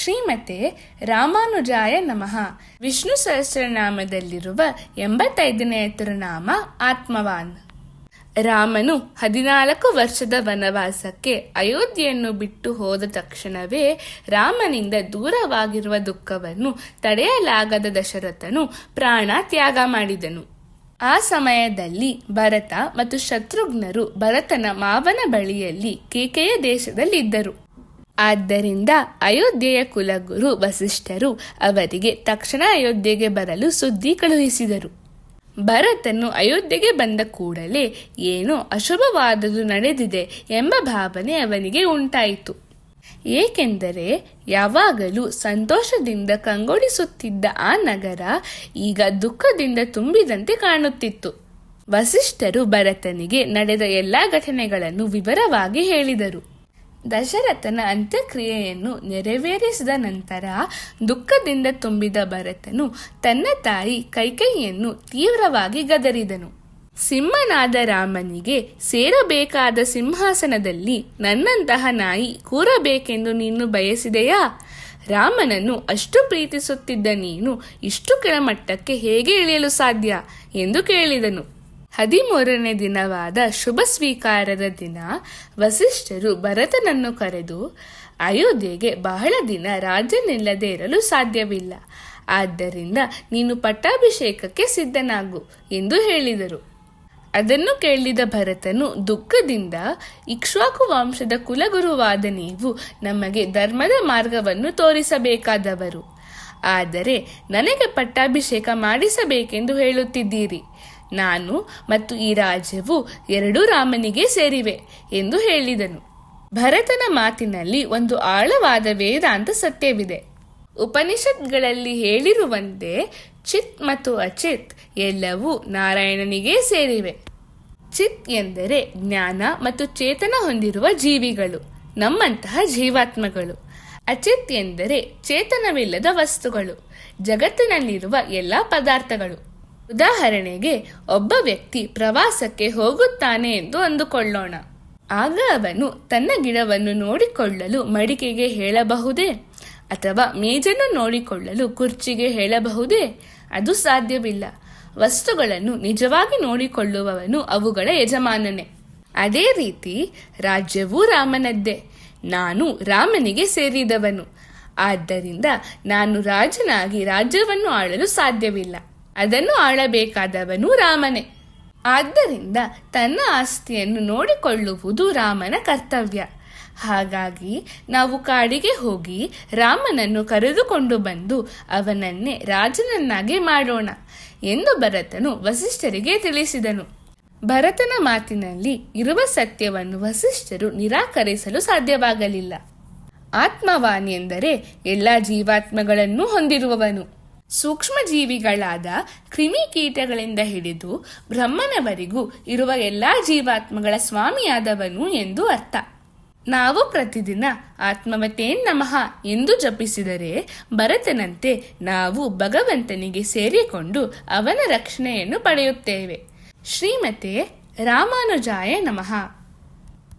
ಶ್ರೀಮತೆ ರಾಮಾನುಜಾಯ ನಮಃ. ವಿಷ್ಣು ಸಹಸ್ರನಾಮದಲ್ಲಿರುವ 85ನೇ ತಿರುನಾಮ ಆತ್ಮವಾನ್. ರಾಮನು 14 ವರ್ಷದ ವನವಾಸಕ್ಕೆ ಅಯೋಧ್ಯೆಯನ್ನು ಬಿಟ್ಟು ಹೋದ ತಕ್ಷಣವೇ ರಾಮನಿಂದ ದೂರವಾಗಿರುವ ದುಃಖವನ್ನು ತಡೆಯಲಾಗದ ದಶರಥನು ಪ್ರಾಣ ತ್ಯಾಗ ಮಾಡಿದನು. ಆ ಸಮಯದಲ್ಲಿ ಭರತ ಮತ್ತು ಶತ್ರುಘ್ನರು ಭರತನ ಮಾವನ ಬಳಿಯಲ್ಲಿ ಕೇಕೆಯ ದೇಶದಲ್ಲಿದ್ದರು. ಆದ್ದರಿಂದ ಅಯೋಧ್ಯೆಯ ಕುಲಗುರು ವಸಿಷ್ಠರು ಅವರಿಗೆ ತಕ್ಷಣ ಅಯೋಧ್ಯೆಗೆ ಬರಲು ಸುದ್ದಿ ಕಳುಹಿಸಿದರು. ಭರತನು ಅಯೋಧ್ಯೆಗೆ ಬಂದ ಕೂಡಲೇ ಏನೋ ಅಶುಭವಾದುದು ನಡೆದಿದೆ ಎಂಬ ಭಾವನೆ ಅವನಿಗೆ ಉಂಟಾಯಿತು. ಏಕೆಂದರೆ ಯಾವಾಗಲೂ ಸಂತೋಷದಿಂದ ಕಂಗೊಳಿಸುತ್ತಿದ್ದ ಆ ನಗರ ಈಗ ದುಃಖದಿಂದ ತುಂಬಿದಂತೆ ಕಾಣುತ್ತಿತ್ತು. ವಸಿಷ್ಠರು ಭರತನಿಗೆ ನಡೆದ ಎಲ್ಲಾ ಘಟನೆಗಳನ್ನು ವಿವರವಾಗಿ ಹೇಳಿದರು. ದಶರಥನ ಅಂತ್ಯಕ್ರಿಯೆಯನ್ನು ನೆರವೇರಿಸಿದ ನಂತರ ದುಃಖದಿಂದ ತುಂಬಿದ ಭರತನು ತನ್ನ ತಾಯಿ ಕೈಕೇಯಿಯನ್ನು ತೀವ್ರವಾಗಿ ಗದರಿದನು. ಸಿಂಹನಾದ ರಾಮನಿಗೆ ಸೇರಬೇಕಾದ ಸಿಂಹಾಸನದಲ್ಲಿ ನನ್ನಂತಹ ನಾಯಿ ಕೂರಬೇಕೆಂದು ನೀನು ಬಯಸಿದೆಯಾ? ರಾಮನನ್ನು ಅಷ್ಟು ಪ್ರೀತಿಸುತ್ತಿದ್ದ ನೀನು ಇಷ್ಟು ಕೆಳಮಟ್ಟಕ್ಕೆ ಹೇಗೆ ಇಳಿಯಲು ಸಾಧ್ಯ ಎಂದು ಕೇಳಿದನು. 13ನೇ ದಿನವಾದ ಶುಭ ಸ್ವೀಕಾರದ ದಿನ ವಸಿಷ್ಠರು ಭರತನನ್ನು ಕರೆದು, ಅಯೋಧ್ಯೆಗೆ ಬಹಳ ದಿನ ರಾಜ್ಯ ನಿಲ್ಲದೆ ಇರಲು ಸಾಧ್ಯವಿಲ್ಲ. ಆದ್ದರಿಂದ ನೀನು ಪಟ್ಟಾಭಿಷೇಕಕ್ಕೆ ಸಿದ್ಧನಾಗು ಎಂದು ಹೇಳಿದರು. ಅದನ್ನು ಕೇಳಿದ ಭರತನು ದುಃಖದಿಂದ, ಇಕ್ಷ್ವಾಕು ವಂಶದ ಕುಲಗುರುವಾದ ನೀವು ನಮಗೆ ಧರ್ಮದ ಮಾರ್ಗವನ್ನು ತೋರಿಸಬೇಕಾದವರು. ಆದರೆ ನನಗೆ ಪಟ್ಟಾಭಿಷೇಕ ಮಾಡಿಸಬೇಕೆಂದು ಹೇಳುತ್ತಿದ್ದೀರಿ. ನಾನು ಮತ್ತು ಈ ರಾಜ್ಯವು ಎರಡೂ ರಾಮನಿಗೆ ಸೇರಿವೆ ಎಂದು ಹೇಳಿದನು. ಭರತನ ಮಾತಿನಲ್ಲಿ ಒಂದು ಆಳವಾದ ವೇದಾಂತ ಸತ್ಯವಿದೆ. ಉಪನಿಷತ್ಗಳಲ್ಲಿ ಹೇಳಿರುವಂತೆ ಚಿತ್ ಮತ್ತು ಅಚಿತ್ ಎಲ್ಲವೂ ನಾರಾಯಣನಿಗೆ ಸೇರಿವೆ. ಚಿತ್ ಎಂದರೆ ಜ್ಞಾನ ಮತ್ತು ಚೇತನ ಹೊಂದಿರುವ ಜೀವಿಗಳು, ನಮ್ಮಂತಹ ಜೀವಾತ್ಮಗಳು. ಅಚಿತ್ ಎಂದರೆ ಚೇತನವಿಲ್ಲದ ವಸ್ತುಗಳು, ಜಗತ್ತಿನಲ್ಲಿರುವ ಎಲ್ಲಾ ಪದಾರ್ಥಗಳು. ಉದಾಹರಣೆಗೆ, ಒಬ್ಬ ವ್ಯಕ್ತಿ ಪ್ರವಾಸಕ್ಕೆ ಹೋಗುತ್ತಾನೆ ಎಂದು ಅಂದುಕೊಳ್ಳೋಣ. ಆಗ ಅವನು ತನ್ನ ಗಿಡವನ್ನು ನೋಡಿಕೊಳ್ಳಲು ಮಡಿಕೆಗೆ ಹೇಳಬಹುದೇ? ಅಥವಾ ಮೇಜನ್ನು ನೋಡಿಕೊಳ್ಳಲು ಕುರ್ಚಿಗೆ ಹೇಳಬಹುದೇ? ಅದು ಸಾಧ್ಯವಿಲ್ಲ. ವಸ್ತುಗಳನ್ನು ನಿಜವಾಗಿ ನೋಡಿಕೊಳ್ಳುವವನು ಅವುಗಳ ಯಜಮಾನನೇ. ಅದೇ ರೀತಿ ರಾಜ್ಯವೂ ರಾಮನದ್ದೇ. ನಾನು ರಾಮನಿಗೆ ಸೇರಿದವನು. ಆದ್ದರಿಂದ ನಾನು ರಾಜನಾಗಿ ರಾಜ್ಯವನ್ನು ಆಳಲು ಸಾಧ್ಯವಿಲ್ಲ. ಅದನ್ನು ಆಳಬೇಕಾದವನು ರಾಮನೇ. ಆದ್ದರಿಂದ ತನ್ನ ಆಸ್ತಿಯನ್ನು ನೋಡಿಕೊಳ್ಳುವುದು ರಾಮನ ಕರ್ತವ್ಯ. ಹಾಗಾಗಿ ನಾವು ಕಾಡಿಗೆ ಹೋಗಿ ರಾಮನನ್ನು ಕರೆದುಕೊಂಡು ಬಂದು ಅವನನ್ನೇ ರಾಜನನ್ನಾಗಿ ಮಾಡೋಣ ಎಂದು ಭರತನು ವಸಿಷ್ಠರಿಗೆ ತಿಳಿಸಿದನು. ಭರತನ ಮಾತಿನಲ್ಲಿ ಇರುವ ಸತ್ಯವನ್ನು ವಸಿಷ್ಠರು ನಿರಾಕರಿಸಲು ಸಾಧ್ಯವಾಗಲಿಲ್ಲ. ಆತ್ಮವಾನ್ ಎಂದರೆ ಎಲ್ಲ ಜೀವಾತ್ಮಗಳನ್ನು ಹೊಂದಿರುವವನು. ಸೂಕ್ಷ್ಮ ಜೀವಿಗಳಾದ ಕ್ರಿಮಿಕೀಟಗಳಿಂದ ಹಿಡಿದು ಬ್ರಹ್ಮನವರೆಗೂ ಇರುವ ಎಲ್ಲಾ ಜೀವಾತ್ಮಗಳ ಸ್ವಾಮಿಯಾದವನು ಎಂದು ಅರ್ಥ. ನಾವು ಪ್ರತಿದಿನ ಆತ್ಮವತೇ ನಮಃ ಎಂದು ಜಪಿಸಿದರೆ ಭರತನಂತೆ ನಾವು ಭಗವಂತನಿಗೆ ಸೇರಿಕೊಂಡು ಅವನ ರಕ್ಷಣೆಯನ್ನು ಪಡೆಯುತ್ತೇವೆ. ಶ್ರೀಮತೆ ರಾಮಾನುಜಾಯ ನಮಃ.